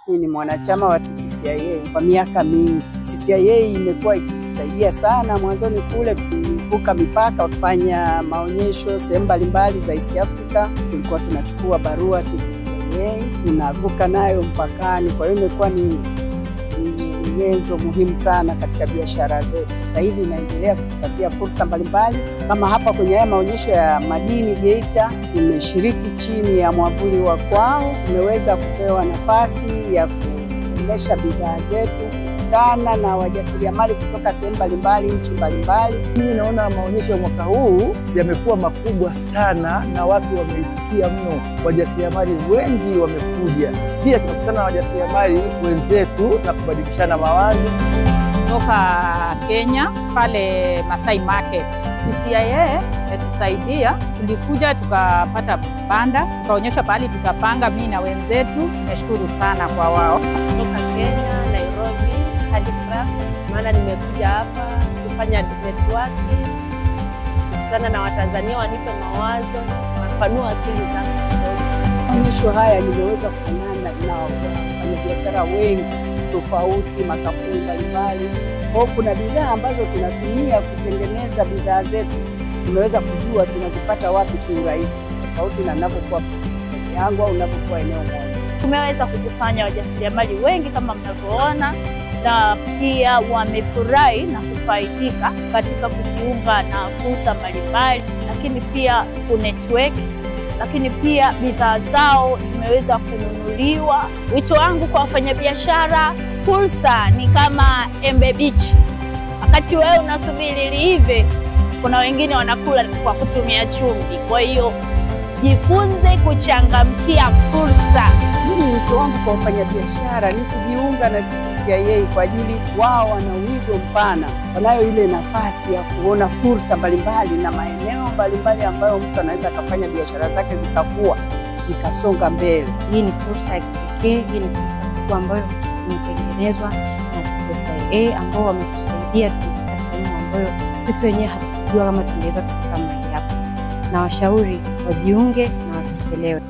Mimi ni mwanachama wa TCCIA kwa miaka mingi. TCCIA imekuwa ikitusaidia sana. Mwanzoni kule tulivuka mipaka kufanya maonyesho sehemu mbalimbali za East Africa. Tulikuwa tunachukua barua TCCIA, tunavuka nayo mpakani. Kwa hiyo imekuwa ni nyenzo muhimu sana katika biashara zetu. Sasa hivi inaendelea kutupatia fursa mbalimbali. Kama hapa kwenye haya maonyesho ya madini Geita, nimeshiriki chini ya mwavuli wa kwao. Tumeweza kupewa nafasi ya kuonyesha bidhaa zetu, kukutana na wajasiriamali kutoka sehemu mbalimbali, nchi mbalimbali. Mimi naona maonyesho ya mwaka huu yamekuwa makubwa sana na watu wameitikia mno. Wajasiriamali wengi wamekuja. Pia tunakutana na wajasiriamali wenzetu na kubadilishana mawazo. Kutoka Kenya pale Masai Market. TCCIA imetusaidia, tulikuja tukapata banda, tukaonyesha pahali tutapanga mimi na wenzetu. Nashukuru sana kwa wao. Kutoka Kenya, Nairobi, Handicrafts. Maana nimekuja hapa kufanya networking, kukutana na Watanzania wanipe mawazo, kupanua akili zangu. Maonyesho haya nimeweza kuonana na wafanyabiashara wengi tofauti, makampuni mbalimbali. Kwa kuna bidhaa ambazo tunatumia kutengeneza bidhaa zetu, tumeweza kujua tunazipata wapi kiurahisi, tofauti na ninapokuwa peke yangu au ninapokuwa eneo moja. Tumeweza kukusanya wajasiriamali wengi kama mnavyoona, na pia wamefurahi na kufaidika katika kujiunga na fursa mbalimbali, lakini pia kunetwork, lakini pia bidhaa zao zimeweza kununuliwa. Wito wangu kwa wafanyabiashara, fursa ni kama embe bichi. Wakati wewe unasubiri liive, kuna wengine wanakula kwa kutumia chumvi. Kwa hiyo jifunze kuchangamkia fursa. Mimi wito wangu kwa wafanyabiashara ni kujiunga na TCCIA kwa ajili wao wana wigo mpana, wanayo ile nafasi ya kuona fursa mbalimbali na maeneo mbalimbali ambayo mtu anaweza akafanya biashara zake zikakua, zikasonga mbele. Hii ni fursa ya kipekee, hii ni fursa kubwa ambayo imetengenezwa na TCCIA ambao wametusaidia kufika sehemu ambayo sisi wenyewe hatukujua kama tungeweza kufika mahali hapa. Na washauri wajiunge na wasichelewe.